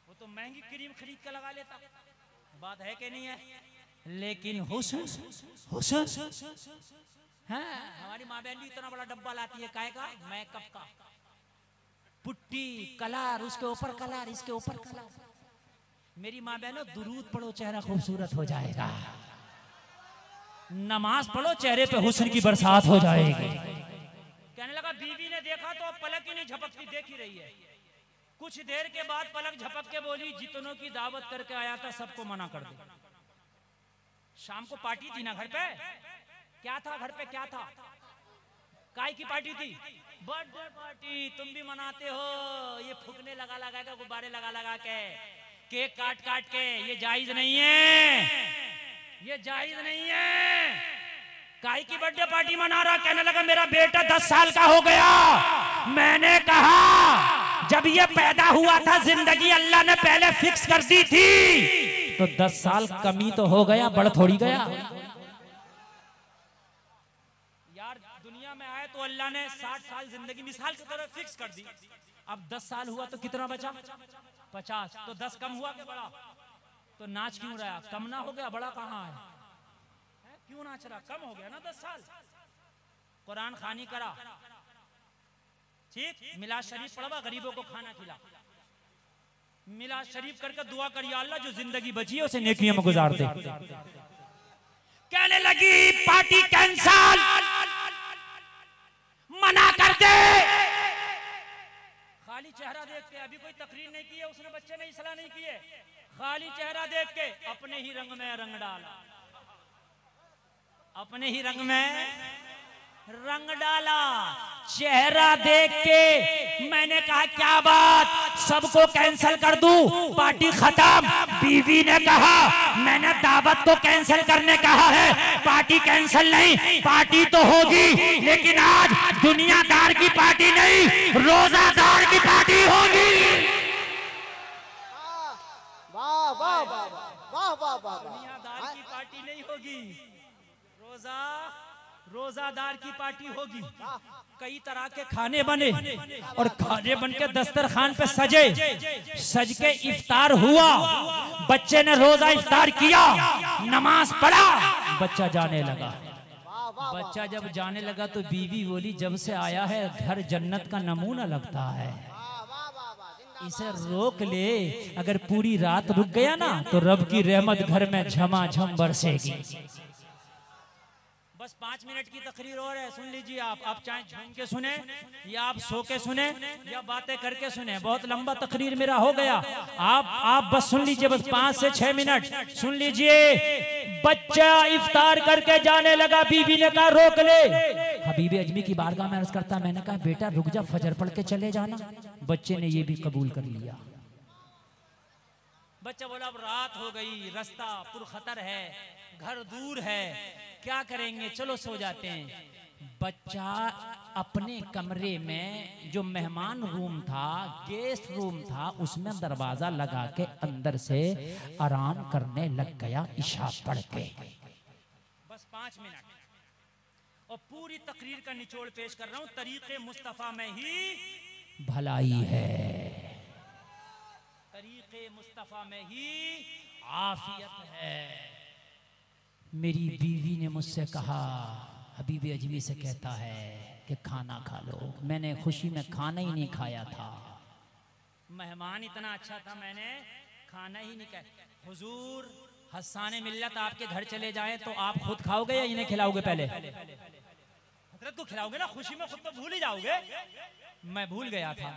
वो तो महंगी क्रीम खरीद कर लगा लेता, बात है कि नहीं है। लेकिन हुस्न हाँ, हमारी माँ बहन भी इतना बड़ा डब्बा लाती है, काहे का, मेकअप का, पुट्टी, कलर, उसके ऊपर कलर, इसके ऊपर कलर। मेरी माँ बहनों दुरूद पढ़ो, चेहरा खूबसूरत हो जाएगा। नमाज पढ़ो, चेहरे पे हुस्न की बरसात हो जाएगी। कहने लगा बीवी ने देखा तो पलक ही नहीं झपकती, देख ही रही है। कुछ देर के बाद पलक झपक के बोली जितनों की दावत करके आया था सबको मना कर दो। शाम को पार्टी थी ना घर पे, क्या था घर पे, क्या था, काय की पार्टी थी, बर्थडे पार्टी। तुम भी मनाते हो, ये फूकने लगा लगा के, गुब्बारे लगा लगा के, केक काट काट के, ये जायज नहीं है, ये जायज नहीं है। काय की बर्थडे पार्टी मना रहा। कहने लगा मेरा बेटा 10 साल का हो गया। मैंने कहा जब ये पैदा हुआ था जिंदगी अल्लाह ने पहले फिक्स कर दी थी, तो 10 साल कमी तो हो गया, बढ़ थोड़ी गया। यार दुनिया में आए तो अल्लाह ने 60 साल जिंदगी मिसाल की तरह फिक्स कर दी। अब 10 साल हुआ तो कितना बचा, 50, तो 10 कम हुआ कि बढ़ा? तो नाच क्यों रहा, कम ना हो गया, बड़ा कहाँ है? क्यों नाच रहा, कम हो गया ना 10 साल। कुरान खानी करा, ठीक, मिलाद शरीफ पढ़वा, गरीबों को खाना खिला, मिलाद शरीफ करके दुआ करिए अल्लाह जो जिंदगी बची है उसे नेकियों में गुजार दे। कहने लगी पार्टी कैंसल, मना कर दे। खाली चेहरा देख के, अभी कोई तकरीर नहीं की है उसने, बच्चे ने इसलाह नहीं किए, खाली चेहरा देख के अपने ही रंग में रंग डाला, अपने ही रंग में रंग डाला। चेहरा देख के मैंने कहा क्या बात, सबको कैंसिल कर दूं, पार्टी खत्म। बीवी ने कहा मैंने दावत को कैंसिल करने कहा है, पार्टी कैंसिल नहीं, पार्टी तो होगी, लेकिन आज दुनियादार की पार्टी नहीं, रोजादार की पार्टी होगी। वाह वाह वाह वाह वाह वाह, दुनियादार की पार्टी नहीं होगी, रोजादार की पार्टी होगी। कई तरह के खाने बने और खाने बन के दस्तरखान पे सजे, सज के इफ्तार हुआ, बच्चे ने रोजा इफ्तार किया, नमाज पढ़ा, बच्चा जाने लगा। बच्चा जब जाने लगा तो बीवी बोली जब से आया है घर जन्नत का नमूना लगता है, इसे रोक ले, अगर पूरी रात रुक गया ना तो रब की रहमत घर में झमाझम बरसेगी। बस 5 मिनट की तकरीर और है, सुन लीजिए आप चाहे झूम के सुने या आप सो के सुने या बातें करके सुने, बहुत लंबा तकरीर मेरा हो गया, आप बस सुन लीजिए, बस 5 से 6 मिनट सुन लीजिए। बच्चा इफ्तार करके जाने लगा, बीबी ने कहा रोक ले। हबीब अजमी की बारगाह में अर्ज करता, मैंने कहा बेटा रुक जा, फजर पढ़ के चले जाना। बच्चे ने ये भी कबूल कर लिया। बच्चा बोला अब रात हो गई, रास्ता पुरखतर है, घर दूर है, क्या करेंगे, चलो सो जाते हैं। बच्चा अपने कमरे में जो मेहमान रूम था, गेस्ट रूम था, उसमें दरवाजा लगा के अंदर से आराम करने लग गया इशा पढ़ के। बस 5 मिनट और पूरी तकरीर का निचोड़ पेश कर रहा हूं। तरीके मुस्तफा में ही भलाई है, तरीके मुस्तफा में ही आफियत है। मेरी बीवी ने मुझसे कहा, हबीब अजमी से कहता है कि खाना खा लो। मैंने खुशी में खाना ही नहीं खाया था। मेहमान इतना अच्छा था, मैंने खाना ही नहीं खाया। हुजूर हस्साने मिल्लत आपके घर चले जाए तो आप खुद खाओगे या इन्हें खिलाओगे? पहले हजरत को खिलाओगे ना, खुशी में खुद तो भूल ही जाओगे। मैं भूल गया था।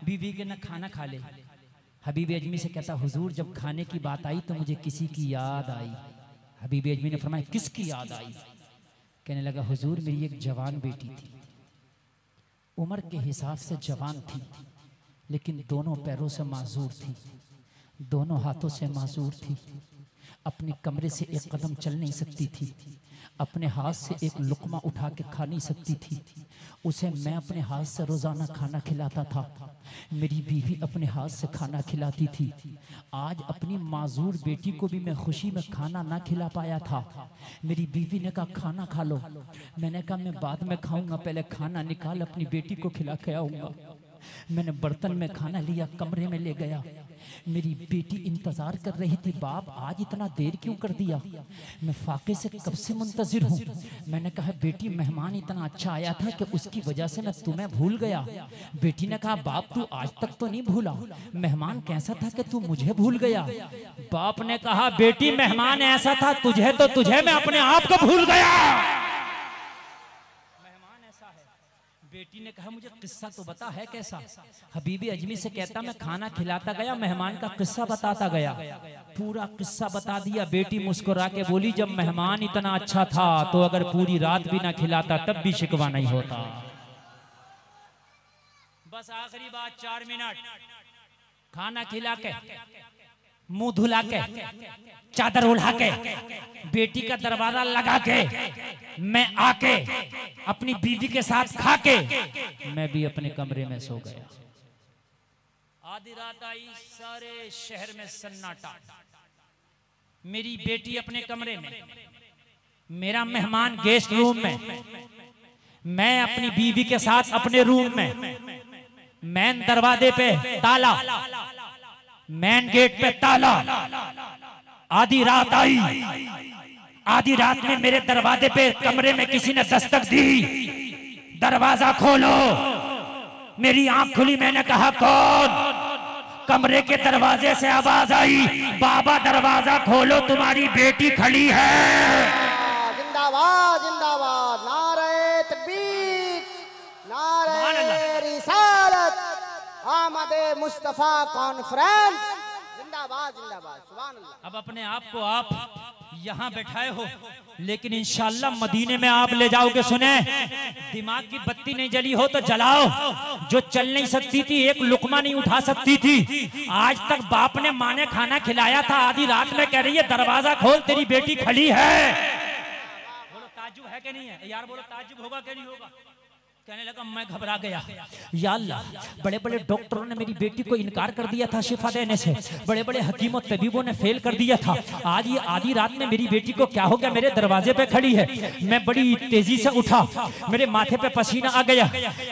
बीवी के न खाना खा ले। हबीब अजमी से कहता, हुजूर जब खाने की बात आई तो मुझे किसी की याद आई। हबीब अजमी ने फरमाया, किसकी याद आई? कहने लगा, हुजूर मेरी एक जवान बेटी थी, उम्र के हिसाब से जवान थी, लेकिन दोनों पैरों से माजूर थी, दोनों हाथों से माजूर थी, अपने कमरे से एक कदम चल नहीं सकती थी, अपने हाथ से एक लुकमा उठा के खा नहीं सकती थी। उसे मैं अपने हाथ से रोजाना खाना खिलाता था, मेरी बीवी अपने हाथ से खाना खिलाती थी। आज अपनी माजूर बेटी को भी मैं खुशी में खाना ना खिला पाया था। मेरी बीवी ने कहा, खाना खा लो। मैंने कहा, मैं बाद में खाऊंगा, पहले खाना निकाल, अपनी बेटी को खिला के आऊंगा। मैंने बर्तन में खाना लिया, कमरे में ले गया। मेरी बेटी इंतजार कर रही थी, बाप आज इतना देर क्यों कर दिया? मैं फाके से कब से मुंतजिर हूँ। मैंने कहा, बेटी मेहमान इतना अच्छा आया था कि उसकी वजह से मैं तुम्हें भूल गया। बेटी ने कहा, बाप तू आज तक तो नहीं भूला, मेहमान कैसा था कि तू मुझे भूल गया? बाप ने कहा, बेटी मेहमान ऐसा था तुझे तो तुझे मैं अपने आप को भूल गया। बेटी ने कहा, मुझे किस्सा तो बता है कैसा? हबीबी अजमी से कहता, मैं खाना खिलाता गया, मेहमान का किस्सा बताता गया, पूरा किस्सा बता दिया। बेटी मुस्कुरा के बोली, जब मेहमान इतना अच्छा था तो अगर पूरी रात भी ना खिलाता तब भी शिकवा नहीं होता। बस आखिरी बात, 4 मिनट। खाना खिला के, मुंह धुला के, चादर उड़ा के, बेटी का दरवाजा लगा के, मैं आके अपनी बीवी के साथ खा के मैं भी अपने कमरे में सो गया। आधी रात आई, सारे शहर में सन्नाटा। मेरी बेटी अपने कमरे में, मेरा मेहमान गेस्ट रूम में, मैं अपनी बीवी के साथ अपने रूम में, मैन दरवाजे पे ताला, मैन गेट पे ताला। आधी रात आई, आधी रात में मेरे दरवाजे पे कमरे में किसी ने दस्तक दी, दरवाजा खोलो। मेरी आंख खुली, मैंने कहा, कौन? कमरे के दरवाजे से आवाज आई, बाबा दरवाजा खोलो, तुम्हारी बेटी खड़ी है। जिंदाबाद जिंदाबाद, नारे तकबीर, नारे रिसालत, आमदे मुस्तफा कॉन्फ्रेंस, जिंदाबाद जिंदाबाद, सुभान अल्लाह। अब अपने आप को आप यहाँ बैठाए हो, लेकिन इंशाअल्लाह मदीने में आप ले जाओगे। सुने, दिमाग की बत्ती नहीं जली हो तो जलाओ। जो चल नहीं सकती थी, एक लुकमा नहीं उठा सकती थी, आज तक बाप ने माँ ने खाना खिलाया था, आधी रात में कह रही है दरवाजा खोल, तेरी बेटी खड़ी है। बोलो ताज्जुब है कि नहीं है यार? बोलो ताज्जुब होगा कि नहीं होगा? कहने लगा, मैं घबरा गया। या अल्लाह, बड़े बड़े डॉक्टरों ने मेरी बेटी को इनकार कर दिया था शिफा देने से, बड़े बड़े हकीमों तबीबों ने फेल कर दिया था। आज ये आधी रात में मेरी बेटी को क्या हो गया, मेरे दरवाजे पे खड़ी है। मैं बड़ी तेजी से उठा, मेरे माथे पे पसीना आ गया,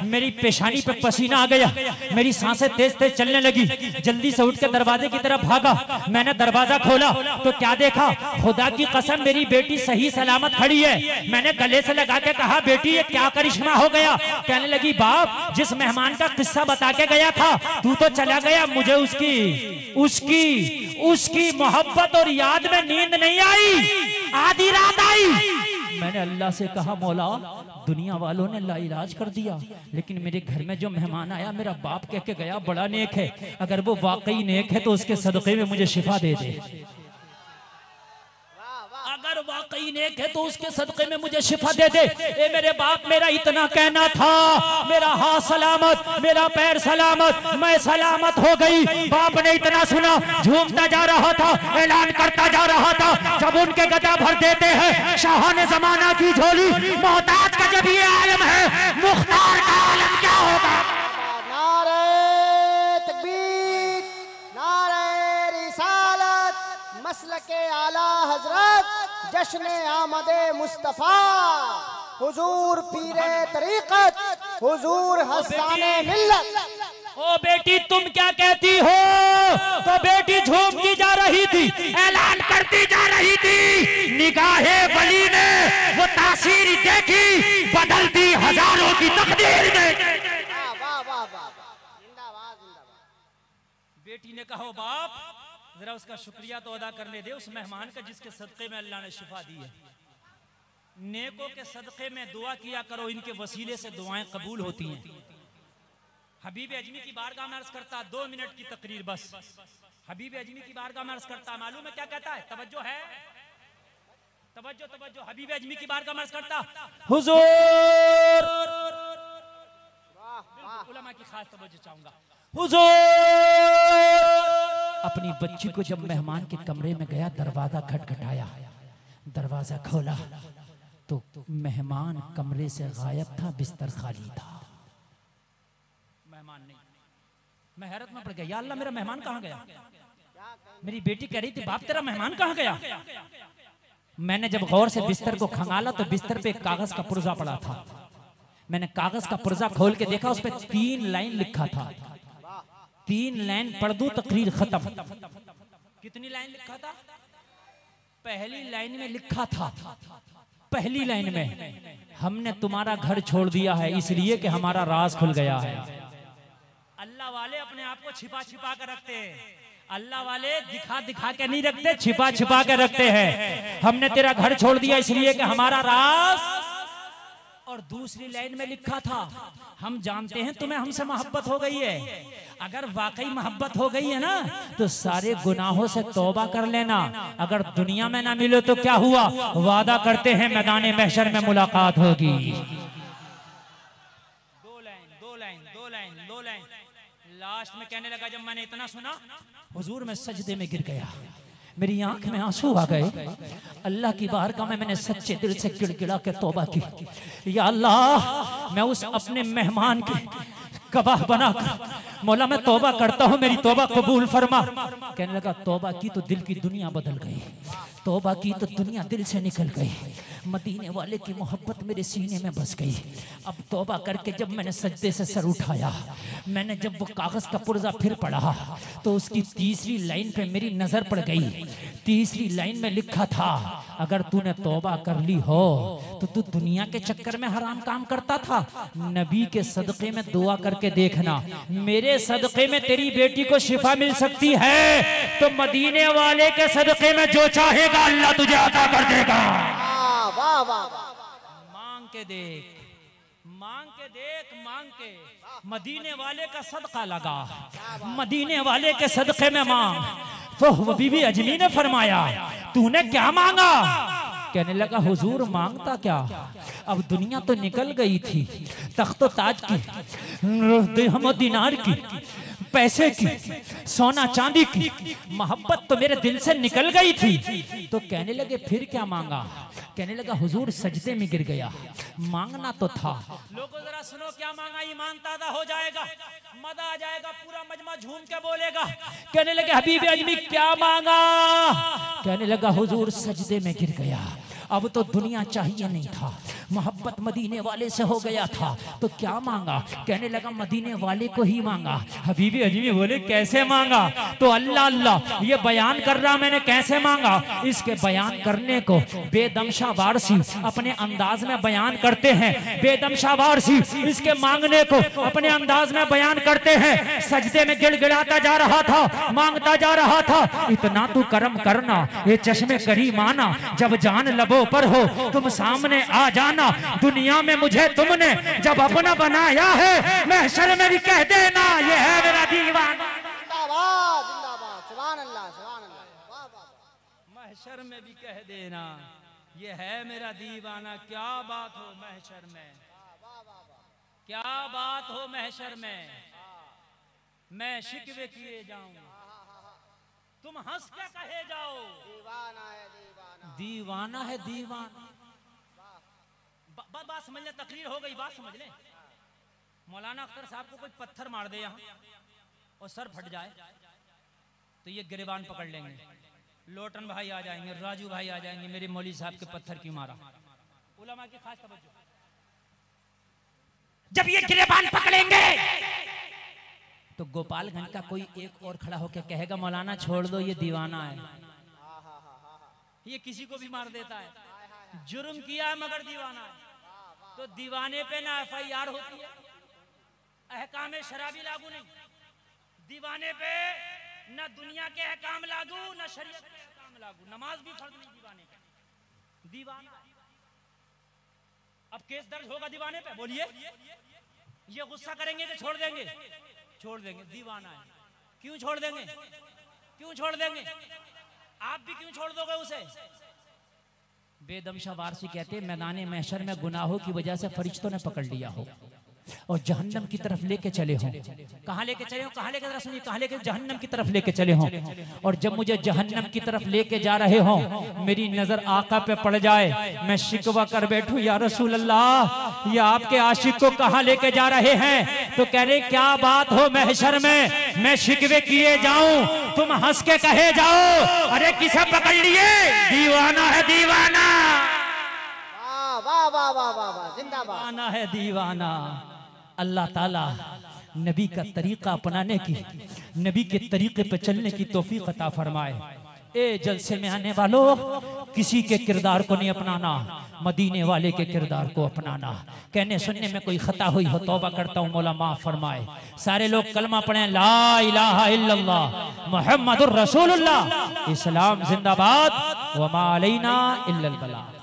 मेरी पेशानी पे पसीना आ गया, मेरी सांसें तेज तेज चलने लगी। जल्दी से उठ के दरवाजे की तरफ भागा। मैंने दरवाजा खोला तो क्या देखा, खुदा की कसम मेरी बेटी सही सलामत खड़ी है। मैंने गले से लगा के कहा, बेटी ये क्या करिश्मा हो गया? कहने लगी, बाप जिस मेहमान का किस्सा बता के गया था तू तो चला गया, मुझे उसकी मोहब्बत और याद में नींद नहीं आई, आधी रात आई। मैंने अल्लाह से कहा, मौला दुनिया वालों ने लाइलाज कर दिया, लेकिन मेरे घर में जो मेहमान आया मेरा बाप कह के गया बड़ा नेक है, अगर वो वाकई नेक है तो उसके सदक़े में मुझे शिफा दे दे। अगर वाकई नेक है तो उसके सदक़े में मुझे शिफा दे दे। ए मेरे बाप, मेरा इतना कहना था, मेरा हाथ सलामत, मेरा पैर सलामत, मैं सलामत हो गई। बाप ने इतना सुना, झूमता जा रहा था, ऐलान करता जा रहा था, जब उनके गदा भर देते हैं शाहाने जमाना की झोली, मोहताज का जब ये आलम है, मुख्तार नस्ल के आला हजरत जश्न आमदे मुस्तफा हुजूर पीरे तरीकत हुजूर हसाने मिल्लत। ओ बेटी तुम क्या कहती हो? तो बेटी झूमती जा रही थी, ऐलान करती जा रही थी। निगाहे वली ने वो तासीर देखी, बदल दी हजारों की तकदीर में। वाह वाह वाह वाह, जिंदाबाद जिंदाबाद। बेटी ने कहा बाप जरा उसका शुक्रिया तो अदा करने दे उस मेहमान का जिसके सदक़े में अल्लाह ने शिफा दी है। नेकों के सदक़े में दुआ किया करो, इनके वसीले से दुआएं कबूल होती हैं। हबीब अजमी की बारगाह में अर्ज करता, 2 मिनट की तकरीर बस। हबीब अजमी की बारगाह में अर्ज करता, मालूम है क्या कहता है? तवज्जो है, तवज्जो तवज्जो। हबीब अजमी की बारगाह में अर्ज करता, हुजूर, उलमा की खास तवज्जो चाहूंगा, हुजूर। अपनी बच्ची को जब मेहमान के कमरे में गया, दरवाजा खटखटाया, दरवाजा खोला तो मेहमान कमरे से गायब था, बिस्तर खाली था, मेहमान नहीं। मैं हैरत में पड़ गया, या अल्लाह मेरा मेहमान कहाँ गया? मेरी बेटी कह रही थी बाप तेरा मेहमान कहाँ गया? मैंने जब गौर से बिस्तर को खंगाला तो बिस्तर पे एक कागज का पुर्जा पड़ा था। मैंने कागज का पुर्जा खोल के देखा, उस पे 3 लाइन लिखा था। 3 लाइन पढ़ दूं तकरीर खत्म। कितनी लाइन लिखा था? पहली लाइन में लिखा था, पहली लाइन में, हमने तुम्हारा घर छोड़ दिया है इसलिए कि हमारा राज खुल गया है। अल्लाह वाले अपने आप को छिपा छिपा कर रखते हैं, अल्लाह वाले दिखा दिखा के नहीं रखते, छिपा छिपा के रखते हैं। हमने तेरा घर छोड़ दिया इसलिए कि हमारा राज। और दूसरी लाइन में लिखा था, हम जानते हैं तुम्हें हमसे मोहब्बत हो गई है, अगर वाकई मोहब्बत हो गई है ना तो सारे गुनाहों से तौबा कर लेना, अगर दुनिया में ना मिले तो क्या हुआ, वादा करते हैं मैदान महशर में मुलाकात होगी। 2 line 2 line 2 line 2 line. Last में कहने लगा, जब मैंने इतना सुना हुजूर में सजदे में गिर गया, मेरी आंख में आंसू आ गए। अल्लाह की बारगाह में मैंने सच्चे दिल से गिड़गिड़ा के तौबा की, या अल्लाह मैं उस अपने मेहमान की गवाह बनाकर मौला मैं तौबा करता हूँ, मेरी तौबा कबूल फरमा। कहने लगा तौबा की तो दिल की दुनिया बदल गई, तौबा की तो दुनिया दिल से निकल गई, मदीने वाले की मोहब्बत मेरे सीने में बस गई। अब तौबा करके जब मैंने सजदे से सर उठाया, मैंने जब वो कागज का पुर्जा फिर पढ़ा तो उसकी तीसरी लाइन पे मेरी नजर पड़ गई। तीसरी लाइन में लिखा था, अगर तूने तौबा कर ली हो तो तू दुनिया के चक्कर में हराम काम करता था, नबी के सदक़े में दुआ करके देखना, मेरे सदक़े में तेरी बेटी को शिफा मिल सकती है, तो मदीने वाले के सदक़े में जो चाहेगा अल्लाह तुझे अता कर देगा। वाह वाह वाह, मांग के देख, मांग के देख, मांग के। मदीने वाले का सदका लगा, मदीने वाले के सदक़े में मांग। तो बीबी अजमी ने फरमाया, तूने क्या मांगा? कहने लगा हुजूर मांगता क्या, अब दुनिया तो निकल गई थी, तख्तो ताज की, दिरहम दिनार की, पैसे की, सोना चांदी की, मोहब्बत तो मेरे दिल से निकल गई थी। तो कहने लगे फिर क्या मांगा? कहने लगा हुजूर सजदे में गिर गया, मांगना तो था। लोगों जरा सुनो क्या मांगा, ईमान ताज़ा हो जाएगा, मजा आ जाएगा, पूरा मजमा झूम के बोलेगा। कहने लगे हबीब अजमी क्या मांगा? कहने लगा हुजूर सजदे में गिर गया, अब तो दुनिया चाहिए नहीं था, मोहब्बत मदीने वाले से हो गया था, तो क्या मांगा? कहने लगा मदीने वाले को ही मांगा। हबीबी अजमी बोले कैसे मांगा? तो अल्लाह अल्लाह ये बयान कर रहा, मैंने कैसे मांगा। इसके बयान करने को बेदमशा वारसी अपने अंदाज में बयान करते हैं, बेदमशा वारसी इसके मांगने को अपने अंदाज में बयान करते हैं। सजदे में गिड़गिड़ाता जा रहा था, मांगता जा रहा था, इतना तू करम करना ये चश्मे करीमाना, जब जान लबो पर हो तुम सामने आ जाना, दुनिया में मुझे तुमने जब अपना बनाया है, महशर में भी कह देना ये है मेरा दीवाना। जिंदाबाद जिंदाबाद, सुभान अल्लाह सुभान अल्लाह, वाह वाह। महशर में भी कह देना ये है मेरा दीवाना। क्या बात हो महशर में, क्या बात हो महशर में, मैं शिकवे किए जाऊं तुम हंस के कहे जाओ, दीवाना है दीवाना, दीवाना है दीवाना। बात समझ ले, तकरीर हो गई, बात समझ ले। मौलाना अख्तर साहब को कोई पत्थर मार दे यहाँ और सर फट जाए तो ये गिरबान पकड़ लेंगे, लोटन भाई आ जाएंगे, राजू भाई आ जाएंगे, मेरे मौली साहब के पत्थर क्यों मारा। उलमा की खास तवज्जो। जब ये गिरेबान पकड़ेंगे तो गोपालगंज का कोई एक और खड़ा होकर कहेगा मौलाना छोड़ दो, ये दीवाना है, ये किसी को भी मार देता है, जुर्म किया है मगर दीवाना है। तो दीवाने पे ना FIR होती है, अहकाम शराबी लागू नहीं, दीवाने पे ना दुनिया के अहकाम लागू, ना शरीयत के अहकाम लागू, नमाज भी फर्ज नहीं दीवाने पे, दीवाना। अब केस दर्ज होगा दीवाने पे, बोलिए ये गुस्सा करेंगे कि छोड़ देंगे? छोड़ देंगे, दीवाना है। क्यों छोड़ देंगे? क्यों छोड़ देंगे? आप भी क्यों छोड़ दोगे उसे? बेदम शाह वारसी कहते हैं मैदान महशर में गुनाहों की वजह से फरिश्तों ने पकड़ लिया हो और जहन्नम की तरफ लेके चले हों। कहाँ लेके चले हो? कहाँ लेके, जरा सुनिए, कहाँ लेके? जहन्नम की तरफ लेके चले हों। और जब मुझे जहन्नम की तरफ लेके जा रहे हों, मेरी नजर आका पे पड़ जाए, मैं शिकवा कर बैठूं, या रसूल अल्लाह ये आपके आशिक को कहाँ लेके जा रहे हैं? तो कह रहे क्या बात हो महशर में मैं शिकवे किए जाऊं, तुम हंस के कहे जाओ अरे किसे पकड़ लिए? दीवाना है दीवाना, वाह वाह वाह वाह वाह, जिंदाबाद। दीवाना है दीवाना। अल्लाह ताला नबी का तरीका अपनाने की, नबी के तरीके पे चलने की तौफीक अता फरमाए। ए जलसे में आने वालों, किसी के किरदार को नहीं अपनाना, मदीने वाले के किरदार को अपनाना। कहने सुनने में कोई खता हुई हो तौबा करता हूँ, मौला माफ फरमाए। सारे लोग कलमा पढ़ें, ला इलाहा इल्लल्लाह मुहम्मदुर रसूलुल्लाह, इस्लाम जिंदाबाद, व मा अलैना इल्लल बलाग।